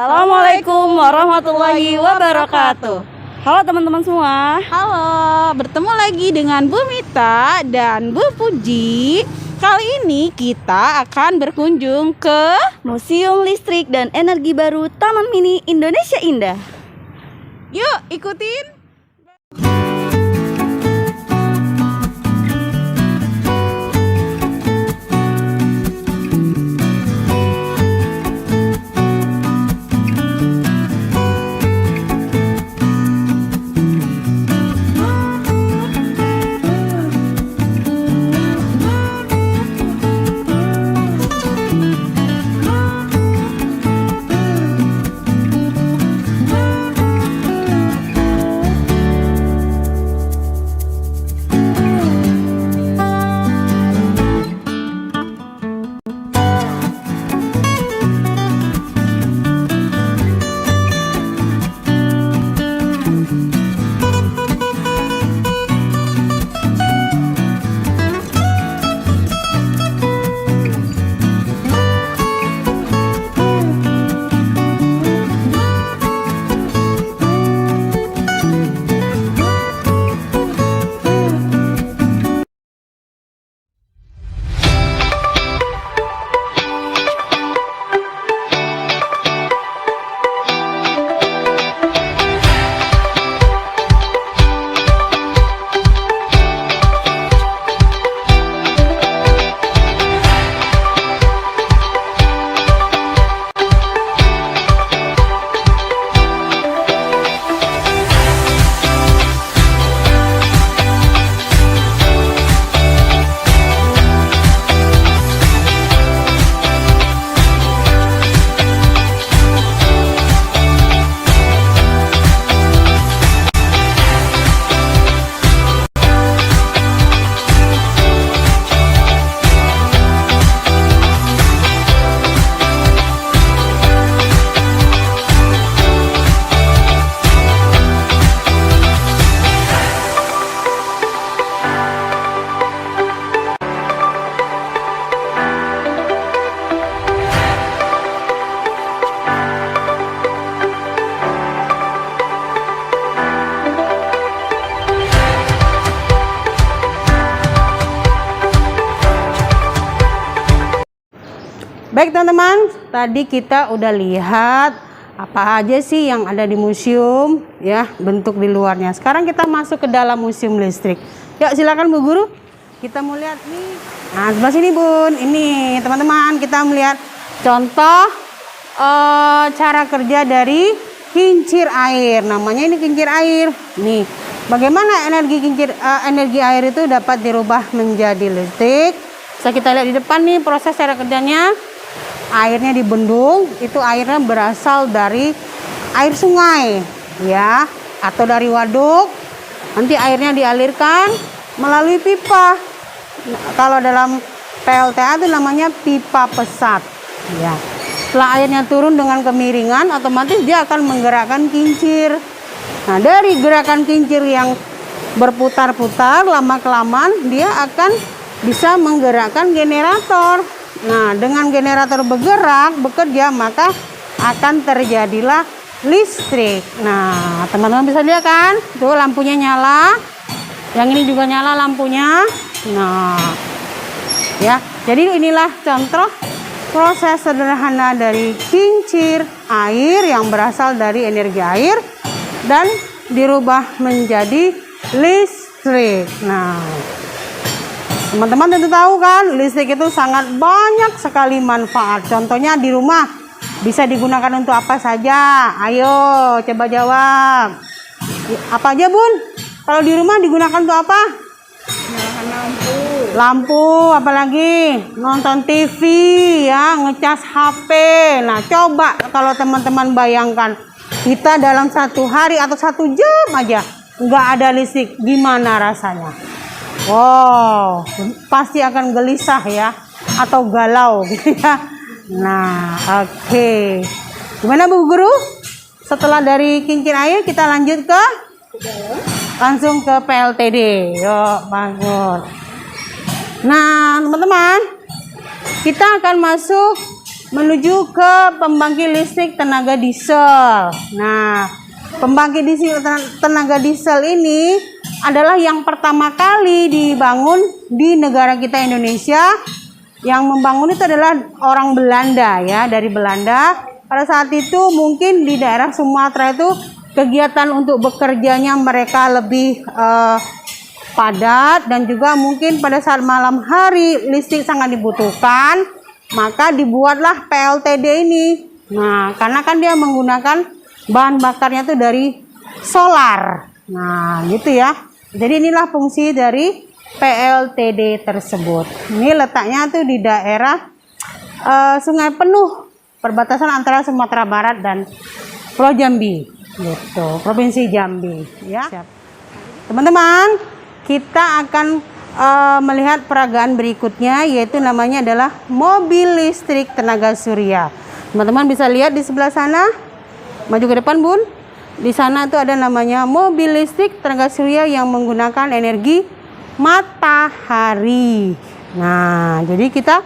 Assalamualaikum warahmatullahi wabarakatuh. Halo teman-teman semua. Halo, bertemu lagi dengan Bu Mita dan Bu Puji. Kali ini kita akan berkunjung ke Museum Listrik dan Energi Baru Taman Mini Indonesia Indah. Yuk ikutin. Baik teman-teman, tadi kita udah lihat apa aja sih yang ada di museum ya, bentuk di luarnya. Sekarang kita masuk ke dalam museum listrik. Yuk silakan Bu Guru, kita mau lihat nih. Nah sebelah sini Bun, ini teman-teman kita melihat contoh cara kerja dari kincir air. Namanya ini kincir air. Nih, bagaimana energi air itu dapat dirubah menjadi listrik. Bisa kita lihat di depan nih proses cara kerjanya. Airnya dibendung, itu airnya berasal dari air sungai ya, atau dari waduk. Nanti airnya dialirkan melalui pipa. Kalau dalam PLTA itu namanya pipa pesat ya. Setelah airnya turun dengan kemiringan, otomatis dia akan menggerakkan kincir. Nah dari gerakan kincir yang berputar-putar, lama-kelamaan dia akan bisa menggerakkan generator. Nah, dengan generator bekerja, maka akan terjadilah listrik. Nah, teman-teman bisa lihat kan? Tuh lampunya nyala. Yang ini juga nyala lampunya. Nah, ya. Jadi inilah contoh proses sederhana dari kincir air yang berasal dari energi air dan dirubah menjadi listrik. Nah, teman-teman tentu tahu kan, listrik itu sangat banyak sekali manfaat. Contohnya di rumah bisa digunakan untuk apa saja? Ayo, coba jawab. Apa aja Bun? Kalau di rumah digunakan untuk apa? Nyalakan lampu. Lampu, apalagi? Nonton TV ya, ngecas HP. Nah, coba kalau teman-teman bayangkan, kita dalam satu hari atau 1 jam aja nggak ada listrik, gimana rasanya? Wow, pasti akan gelisah ya, atau galau gitu ya. Nah, oke. Gimana Bu Guru? Setelah dari kincir air kita lanjut ke langsung ke PLTD. Yuk, bagus. Nah, teman-teman, kita akan masuk menuju ke pembangkit listrik tenaga diesel. Nah, pembangkit tenaga diesel ini adalah yang pertama kali dibangun di negara kita Indonesia. Yang membangun itu adalah orang Belanda ya, dari Belanda. Pada saat itu mungkin di daerah Sumatera itu kegiatan untuk bekerjanya mereka lebih padat, dan juga mungkin pada saat malam hari listrik sangat dibutuhkan, maka dibuatlah PLTD ini. Nah, karena kan dia menggunakan bahan bakarnya itu dari solar. Nah, gitu ya. Jadi inilah fungsi dari PLTD tersebut. Ini letaknya tuh di daerah Sungai Penuh, perbatasan antara Sumatera Barat dan Pulau Jambi, gitu, Provinsi Jambi. Ya, teman-teman, kita akan melihat peragaan berikutnya, yaitu namanya adalah mobil listrik tenaga surya. Teman-teman bisa lihat di sebelah sana, maju ke depan bun. Di sana tuh ada namanya mobil listrik tenaga surya yang menggunakan energi matahari. Nah, jadi kita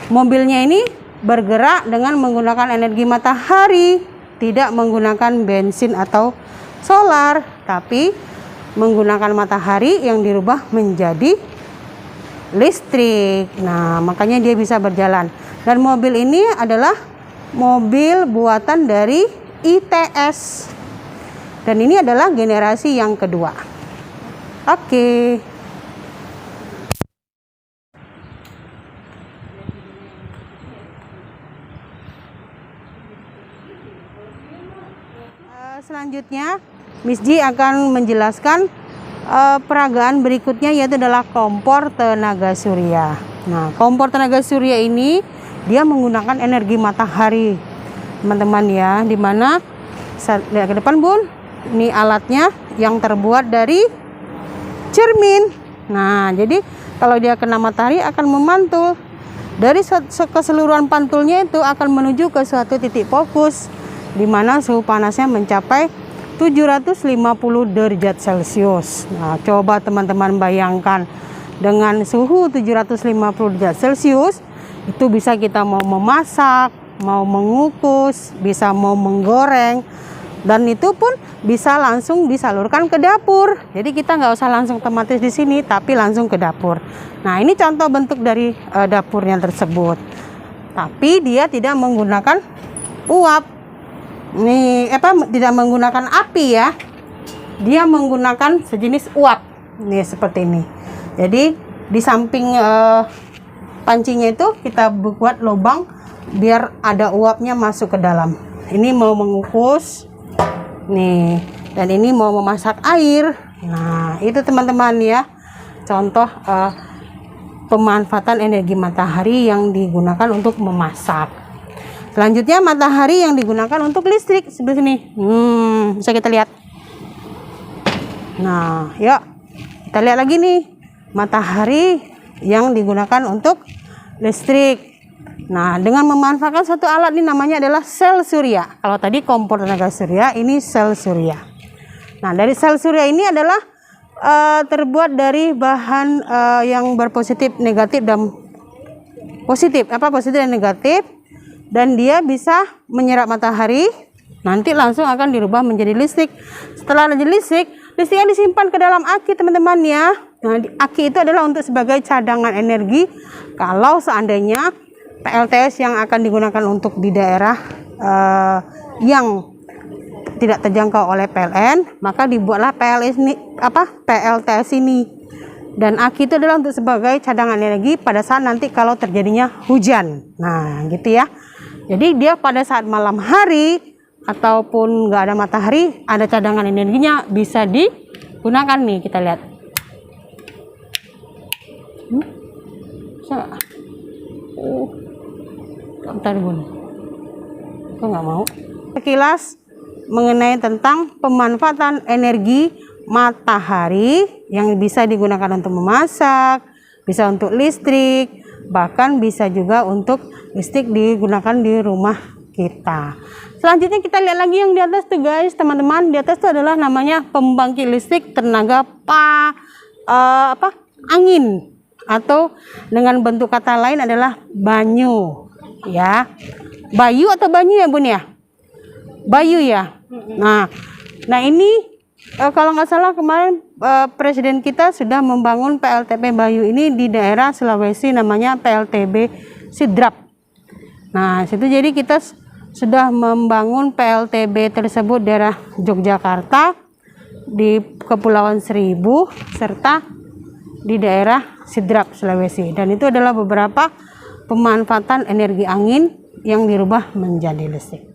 mobilnya ini bergerak dengan menggunakan energi matahari, tidak menggunakan bensin atau solar, tapi menggunakan matahari yang dirubah menjadi listrik. Nah, makanya dia bisa berjalan. Dan mobil ini adalah mobil buatan dari ITS. Dan ini adalah generasi yang kedua. Oke. Selanjutnya Miss Ji akan menjelaskan peragaan berikutnya, yaitu adalah kompor tenaga surya. Nah, kompor tenaga surya ini dia menggunakan energi matahari, teman-teman ya. Dimana lihat ke depan bun, ini alatnya yang terbuat dari cermin. Nah, jadi kalau dia kena matahari akan memantul. Dari keseluruhan pantulnya itu akan menuju ke suatu titik fokus, di mana suhu panasnya mencapai 750 derajat Celcius. Nah, coba teman-teman bayangkan, dengan suhu 750 derajat Celcius itu bisa kita mau memasak, mau mengukus, bisa mau menggoreng, dan itu pun bisa langsung disalurkan ke dapur. Jadi kita nggak usah langsung otomatis di sini, tapi langsung ke dapur. Nah, ini contoh bentuk dari dapurnya tersebut. Tapi dia tidak menggunakan uap. Ini tidak menggunakan api ya. Dia menggunakan sejenis uap. Nih seperti ini. Jadi di samping pancinya itu kita buat lubang biar ada uapnya masuk ke dalam. Ini mau mengukus. Nih, dan ini mau memasak air. Nah, itu teman-teman ya. Contoh pemanfaatan energi matahari yang digunakan untuk memasak. Selanjutnya matahari yang digunakan untuk listrik seperti sini. Bisa kita lihat. Nah, yuk kita lihat lagi nih matahari yang digunakan untuk listrik. Nah, dengan memanfaatkan satu alat ini namanya adalah sel surya. Kalau tadi kompor tenaga surya, ini sel surya. Nah, dari sel surya ini adalah terbuat dari bahan yang berpositif, negatif dan positif. Positif dan negatif. Dan dia bisa menyerap matahari, nanti langsung akan dirubah menjadi listrik. Setelah menjadi listrik, listriknya disimpan ke dalam aki teman-teman ya. Nah, aki itu adalah untuk sebagai cadangan energi kalau seandainya PLTS yang akan digunakan untuk di daerah yang tidak terjangkau oleh PLN, maka dibuatlah PLTS ini. Dan aki itu adalah untuk sebagai cadangan energi pada saat nanti kalau terjadinya hujan. Nah, gitu ya. Jadi dia pada saat malam hari ataupun nggak ada matahari, ada cadangan energinya bisa digunakan nih. Kita lihat. Bentar bun. Kok nggak mau? Sekilas mengenai tentang pemanfaatan energi matahari yang bisa digunakan untuk memasak, bisa untuk listrik, bahkan bisa juga untuk listrik digunakan di rumah kita. Selanjutnya kita lihat lagi yang di atas tuh guys, teman-teman. Di atas itu adalah namanya pembangkit listrik tenaga angin, atau dengan bentuk kata lain adalah banyu. ya. Bayu atau Banyu ya Bun ya? Bayu ya. Nah ini kalau nggak salah kemarin Presiden kita sudah membangun PLTP Bayu ini di daerah Sulawesi, namanya PLTB Sidrap. Nah situ jadi kita sudah membangun PLTB tersebut daerah Yogyakarta, di Kepulauan Seribu, serta di daerah Sidrap Sulawesi. Dan itu adalah beberapa pemanfaatan energi angin yang dirubah menjadi listrik.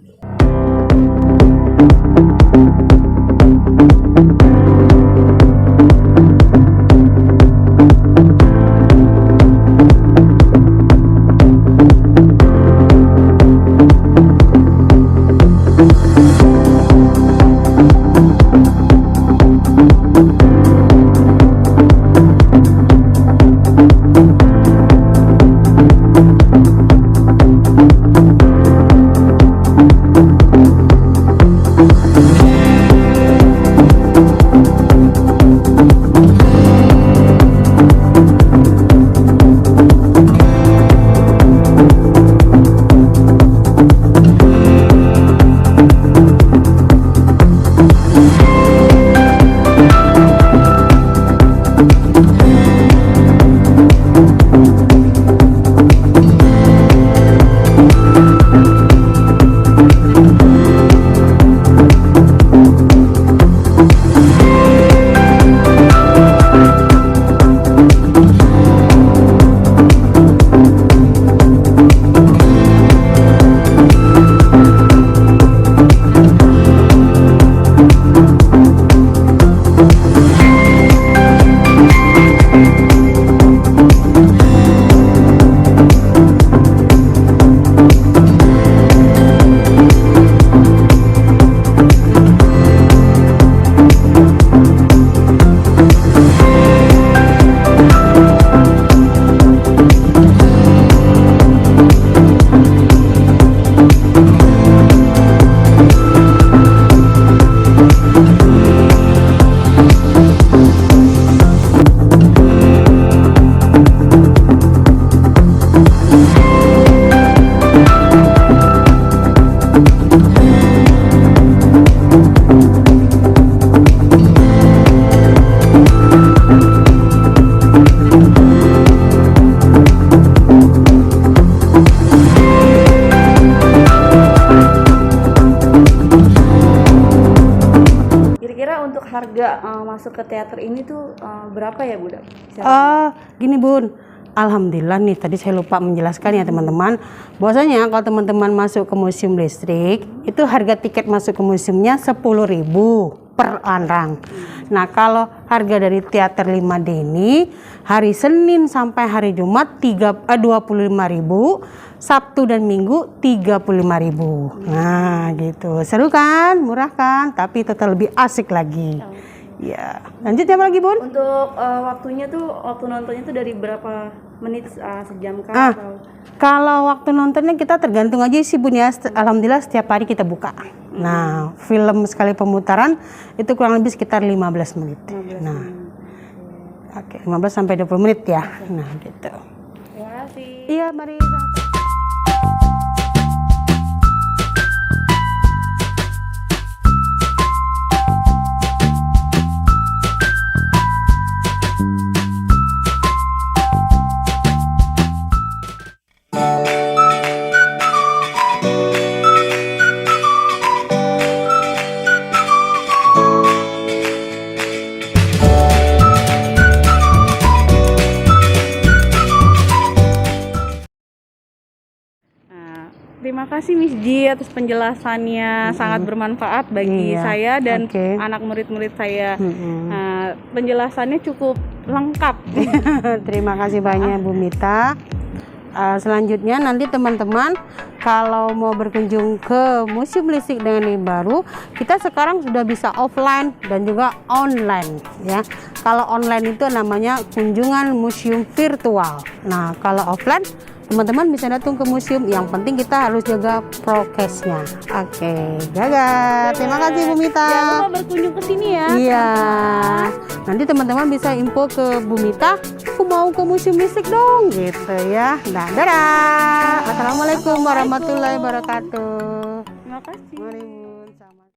Untuk harga masuk ke teater ini tuh berapa ya Bunda? Gini Bun, alhamdulillah nih tadi saya lupa menjelaskan ya teman-teman, bahwasanya kalau teman-teman masuk ke museum listrik itu harga tiket masuk ke museumnya 10.000 per orang. Nah kalau harga dari teater 5D ini hari Senin sampai hari Jumat 25.000, Sabtu dan Minggu 35.000. Nah gitu, seru kan, murah kan, tapi tetap lebih asik lagi. Ya, lanjut ya lagi Bun. Untuk waktunya tuh, waktu nontonnya tuh dari berapa menit, sejam kah? Atau? Kalau waktu nontonnya kita tergantung aja sih Bun ya. Alhamdulillah setiap hari kita buka. Nah, film sekali pemutaran itu kurang lebih sekitar 15 menit. 15 nah, menit. Oke, 15 sampai 20 menit ya. Nah, gitu. Terima kasih. Iya, mari. Terima kasih Miss Ji atas penjelasannya, sangat bermanfaat bagi saya dan anak murid-murid saya. Penjelasannya cukup lengkap. Terima kasih banyak Bu Mita. Selanjutnya nanti teman-teman kalau mau berkunjung ke Museum Listrik dengan ini baru, kita sekarang sudah bisa offline dan juga online ya. Kalau online itu namanya kunjungan museum virtual. Nah kalau offline teman-teman bisa datang ke museum, yang penting kita harus jaga prokesnya. Oke, jaga. Terima kasih Bu Mita. Jangan lupa berkunjung ke sini ya. Iya. Nanti teman-teman bisa info ke Bu Mita aku mau ke museum listrik dong gitu ya. Nah, dadah. Assalamualaikum warahmatullahi wabarakatuh. Terima kasih. Mari, Bu.